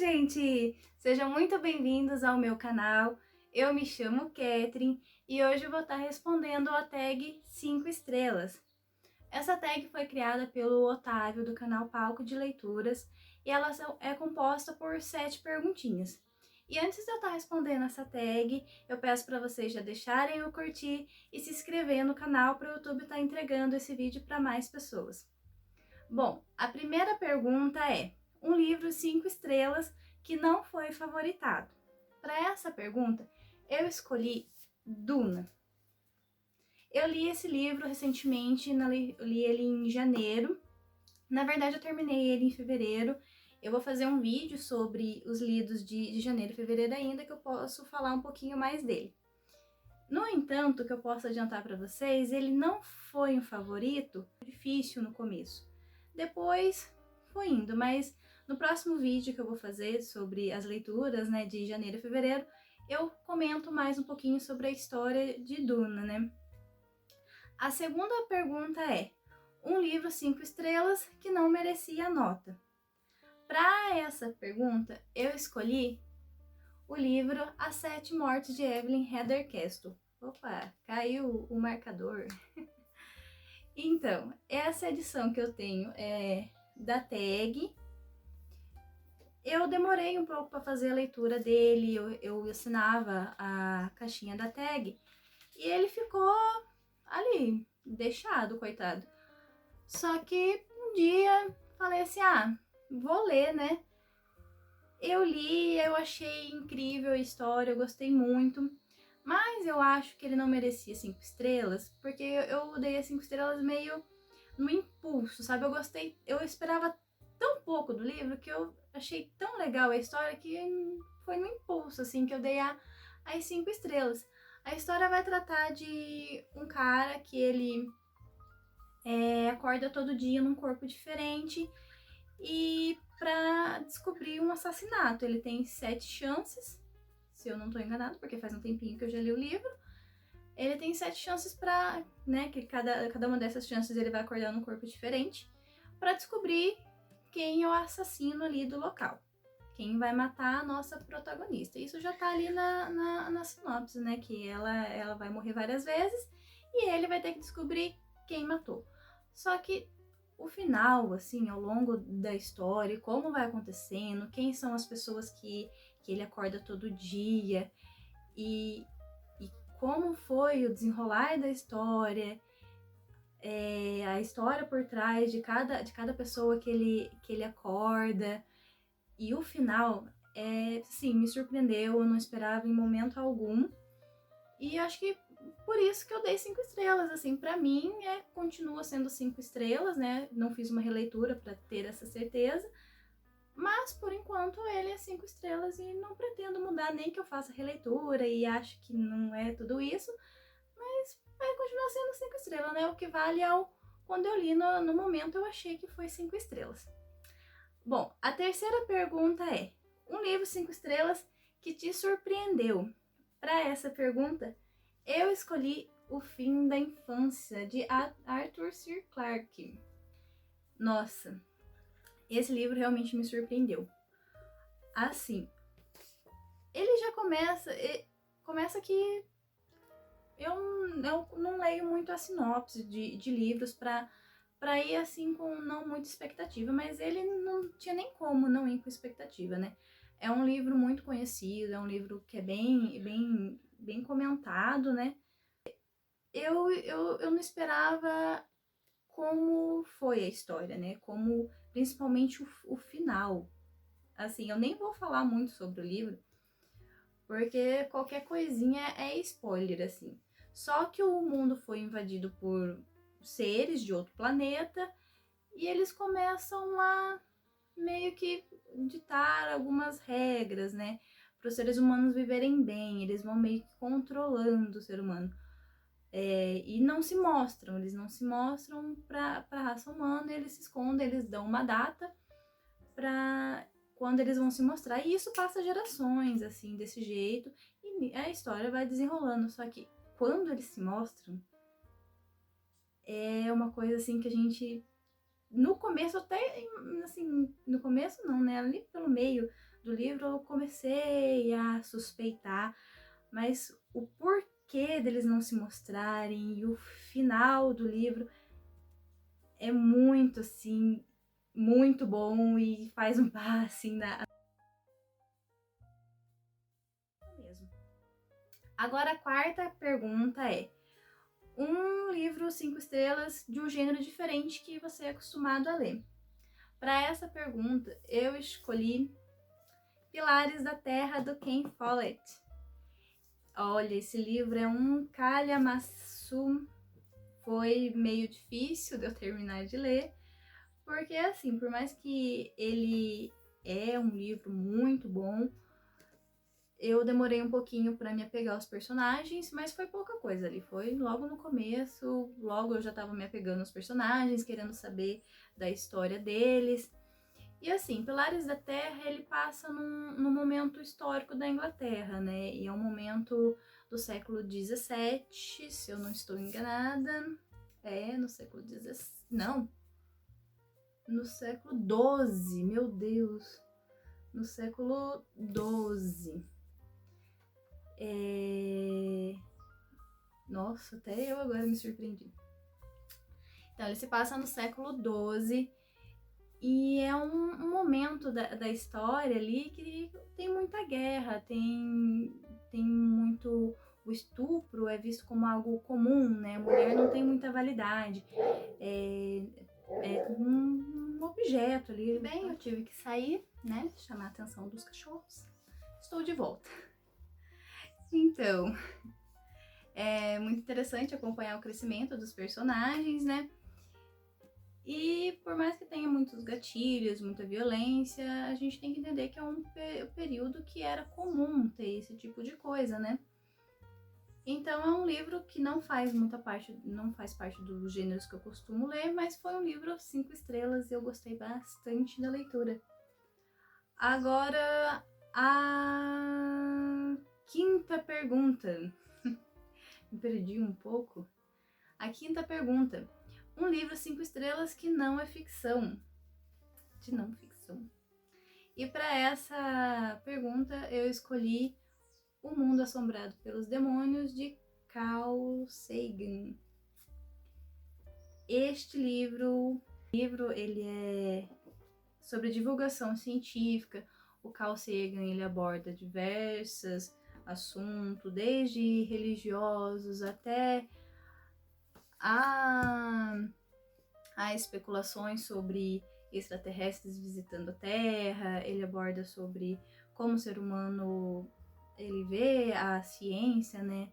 gente! Sejam muito bem-vindos ao meu canal. Eu me chamo Catherine e hoje eu vou estar respondendo a tag 5 estrelas. Essa tag foi criada pelo Otávio do canal Palco de Leituras e ela é composta por 7 perguntinhas. E antes de eu estar respondendo essa tag, eu peço para vocês já deixarem o curtir e se inscrever no canal para o YouTube estar entregando esse vídeo para mais pessoas. Bom, a primeira pergunta é: um livro 5 estrelas que não foi favoritado? Para essa pergunta, eu escolhi Duna. Eu li esse livro recentemente, eu li ele em janeiro. Na verdade, eu terminei ele em fevereiro. Eu vou fazer um vídeo sobre os lidos de janeiro e fevereiro ainda, que eu posso falar um pouquinho mais dele. No entanto, o que eu posso adiantar para vocês, ele não foi um favorito, difícil no começo. Depois foi indo, mas no próximo vídeo que eu vou fazer sobre as leituras, né, de janeiro e fevereiro, eu comento mais um pouquinho sobre a história de Duna, né? A segunda pergunta é: um livro 5 estrelas que não merecia nota. Para essa pergunta, eu escolhi o livro As Sete Mortes de Evelyn Hadercastle. Opa, caiu o marcador. Então, essa edição que eu tenho é da tag. Eu demorei um pouco para fazer a leitura dele, eu assinava a caixinha da tag e ele ficou ali, deixado, coitado. Só que um dia falei assim, vou ler, né? Eu li, eu achei incrível a história, eu gostei muito, mas eu acho que ele não merecia 5 estrelas, porque eu dei as 5 estrelas meio no impulso, sabe? Eu gostei, eu esperava tão pouco do livro que eu achei tão legal a história que foi no impulso, assim, que eu dei as 5 estrelas. A história vai tratar de um cara que ele acorda todo dia num corpo diferente e para descobrir um assassinato. Ele tem 7 chances, se eu não estou enganado, porque faz um tempinho que eu já li o livro. Ele tem 7 chances para, né, que cada uma dessas chances ele vai acordar num corpo diferente, para descobrir quem é o assassino ali do local. Quem vai matar a nossa protagonista. Isso já tá ali na sinopse, né, que ela vai morrer várias vezes e ele vai ter que descobrir quem matou. Só que o final, assim, ao longo da história, como vai acontecendo, quem são as pessoas que ele acorda todo dia e como foi o desenrolar da história, a história por trás de cada pessoa que ele acorda. E o final, sim, me surpreendeu, eu não esperava em momento algum. E acho que por isso que eu dei 5 estrelas, assim, pra mim continua sendo 5 estrelas, né? Não fiz uma releitura pra ter essa certeza, mas por enquanto ele é 5 estrelas e não pretendo mudar, nem que eu faça releitura e acho que não é tudo isso, mas vai continuar sendo 5 estrelas, né? O que vale quando eu li no momento eu achei que foi 5 estrelas. Bom, a terceira pergunta é: um livro 5 estrelas que te surpreendeu? Para essa pergunta, eu escolhi O Fim da Infância, de Arthur C. Clarke. Nossa, esse livro realmente me surpreendeu. Assim, ele já começa que eu não leio muito a sinopse de livros para ir assim com não muita expectativa, mas ele não tinha nem como não ir com expectativa, né? É um livro muito conhecido, é um livro que é bem comentado, né? Eu não esperava como foi a história, né? Como principalmente o final. Assim, eu nem vou falar muito sobre o livro, porque qualquer coisinha é spoiler, assim. Só que o mundo foi invadido por seres de outro planeta e eles começam a meio que ditar algumas regras, né? Para os seres humanos viverem bem, eles vão meio que controlando o ser humano. E não se mostram, eles não se mostram para a raça humana, eles se escondem, eles dão uma data para quando eles vão se mostrar. E isso passa gerações, assim, desse jeito, e a história vai desenrolando. Só que quando eles se mostram, é uma coisa assim que a gente, no começo até, assim, no começo não, né, ali pelo meio do livro eu comecei a suspeitar, mas o porquê deles não se mostrarem e o final do livro é muito, assim, muito bom e faz um par, assim, mesmo. Agora, a quarta pergunta é: um livro 5 estrelas de um gênero diferente que você é acostumado a ler. Para essa pergunta, eu escolhi Pilares da Terra, do Ken Follett. Olha, esse livro é um calhamaço. Foi meio difícil de eu terminar de ler, porque assim, por mais que ele é um livro muito bom, eu demorei um pouquinho para me apegar aos personagens, mas foi pouca coisa ali. Foi logo no começo, logo eu já tava me apegando aos personagens, querendo saber da história deles. E assim, Pilares da Terra, ele passa num momento histórico da Inglaterra, né? E é um momento do século XVII, se eu não estou enganada. É, no século XVII. Não. No século XII, meu Deus. No século XII. Nossa, até eu agora me surpreendi. Então, ele se passa no século XII e é um momento da história ali que tem muita guerra, tem muito... O estupro é visto como algo comum, né? A mulher não tem muita validade. É um objeto ali. Bem, eu tive que sair, né? Chamar a atenção dos cachorros. Estou de volta. Então, é muito interessante acompanhar o crescimento dos personagens, né? E por mais que tenha muitos gatilhos, muita violência, a gente tem que entender que é um período que era comum ter esse tipo de coisa, né? Então é um livro que não faz parte dos gêneros que eu costumo ler, mas foi um livro 5 estrelas e eu gostei bastante da leitura. Agora, a quinta pergunta. Me perdi um pouco. A quinta pergunta: um livro 5 estrelas que não é ficção. De não ficção. E para essa pergunta eu escolhi O Mundo Assombrado pelos Demônios, de Carl Sagan. Este livro ele é sobre divulgação científica. O Carl Sagan ele aborda diversos assuntos, desde religiosos até a especulações sobre extraterrestres visitando a Terra. Ele aborda sobre como o ser humano ele vê a ciência, né?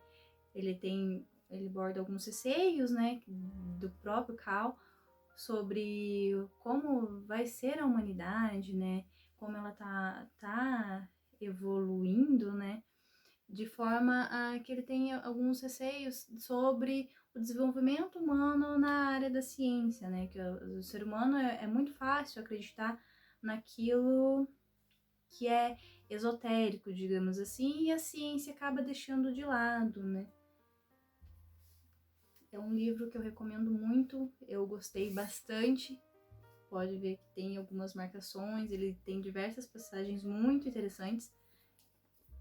Ele aborda alguns receios, né, do próprio Carl sobre como vai ser a humanidade, né? Como ela tá evoluindo, né? De forma a que ele tenha alguns receios sobre o desenvolvimento humano na área da ciência, né? Que o ser humano é muito fácil acreditar naquilo que é esotérico, digamos assim, e a ciência acaba deixando de lado, né? É um livro que eu recomendo muito, eu gostei bastante. Pode ver que tem algumas marcações, ele tem diversas passagens muito interessantes.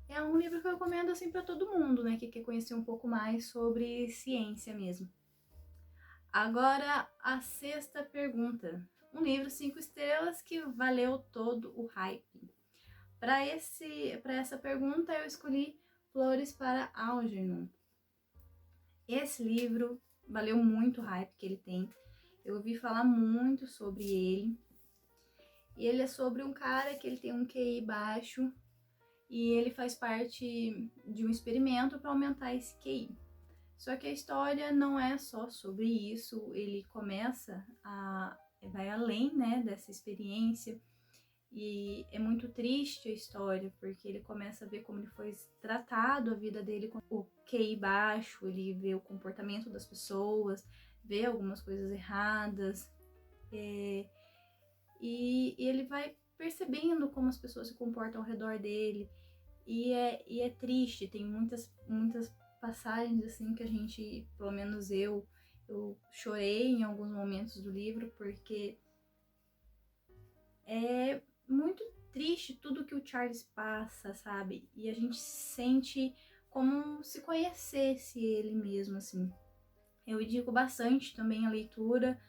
É um livro que eu recomendo assim para todo mundo, né, que quer conhecer um pouco mais sobre ciência mesmo. Agora, a sexta pergunta. Um livro 5 estrelas que valeu todo o hype. Para essa pergunta, eu escolhi Flores para Algernon. Esse livro valeu muito o hype que ele tem. Eu ouvi falar muito sobre ele. E ele é sobre um cara que ele tem um QI baixo e ele faz parte de um experimento para aumentar esse QI. Só que a história não é só sobre isso, ele vai além, né, dessa experiência. E é muito triste a história, porque ele começa a ver como ele foi tratado, a vida dele com o QI baixo, ele vê o comportamento das pessoas, vê algumas coisas erradas, e ele vai percebendo como as pessoas se comportam ao redor dele, e é triste, tem muitas passagens assim que a gente, pelo menos eu chorei em alguns momentos do livro, porque é muito triste tudo que o Charles passa, sabe? E a gente sente como se conhecesse ele mesmo, assim. Eu indico bastante também a leitura,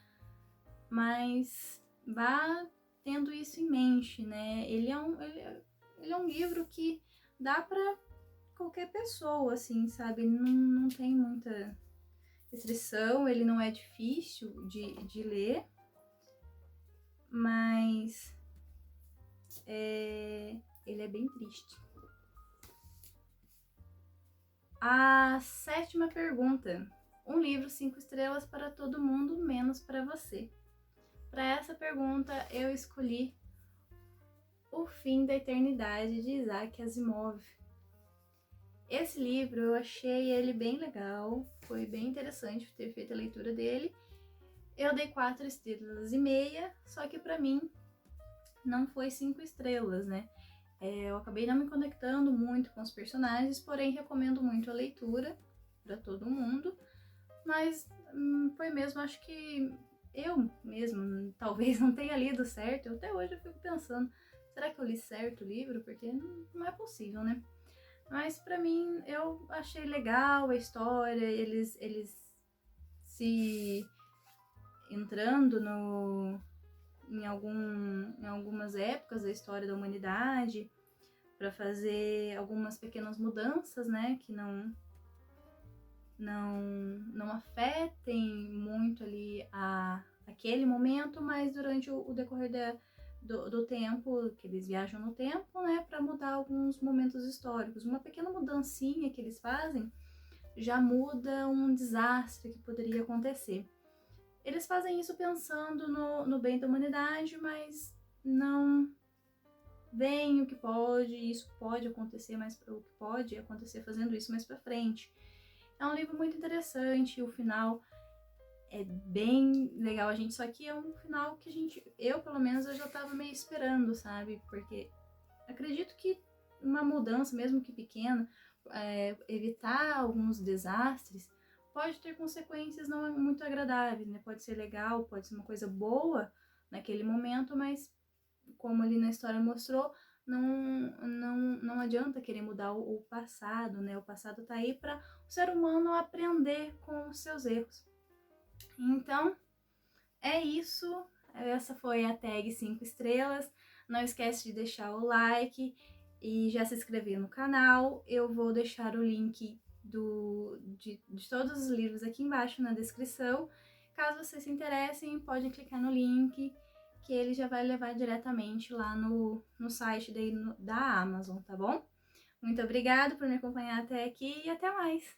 mas vá tendo isso em mente, né? Ele é um livro que dá para qualquer pessoa, assim, sabe? Ele não tem muita restrição, ele não é difícil de ler, mas ele é bem triste. A 7ª pergunta. Um livro 5 estrelas para todo mundo, menos para você. Para essa pergunta, eu escolhi O Fim da Eternidade, de Isaac Asimov. Esse livro eu achei ele bem legal, foi bem interessante ter feito a leitura dele. Eu dei 4 estrelas e meia, só que para mim não foi 5 estrelas, né? Eu acabei não me conectando muito com os personagens, porém recomendo muito a leitura para todo mundo. Mas foi mesmo, acho que eu mesmo talvez não tenha lido certo. Até hoje eu fico pensando, será que eu li certo o livro? Porque não é possível, né? Mas pra mim, eu achei legal a história, eles se entrando em algumas épocas da história da humanidade para fazer algumas pequenas mudanças, né, que não afetem muito ali aquele momento, mas durante o decorrer do tempo, que eles viajam no tempo, né, para mudar alguns momentos históricos. Uma pequena mudancinha que eles fazem já muda um desastre que poderia acontecer. Eles fazem isso pensando no bem da humanidade, mas não veem o que pode, isso pode acontecer, mas o que pode acontecer fazendo isso mais para frente. É um livro muito interessante, o final é bem legal, só que é um final que eu pelo menos eu já tava meio esperando, sabe? Porque acredito que uma mudança, mesmo que pequena, evitar alguns desastres, pode ter consequências não muito agradáveis, né? Pode ser legal, pode ser uma coisa boa naquele momento, mas como ali na história mostrou, não adianta querer mudar o passado, né? O passado tá aí para o ser humano aprender com os seus erros. Então, é isso. Essa foi a tag 5 estrelas. Não esquece de deixar o like e já se inscrever no canal. Eu vou deixar o link de todos os livros aqui embaixo na descrição. Caso vocês se interessem, pode clicar no link, que ele já vai levar diretamente lá no site da Amazon, tá bom? Muito obrigada por me acompanhar até aqui e até mais!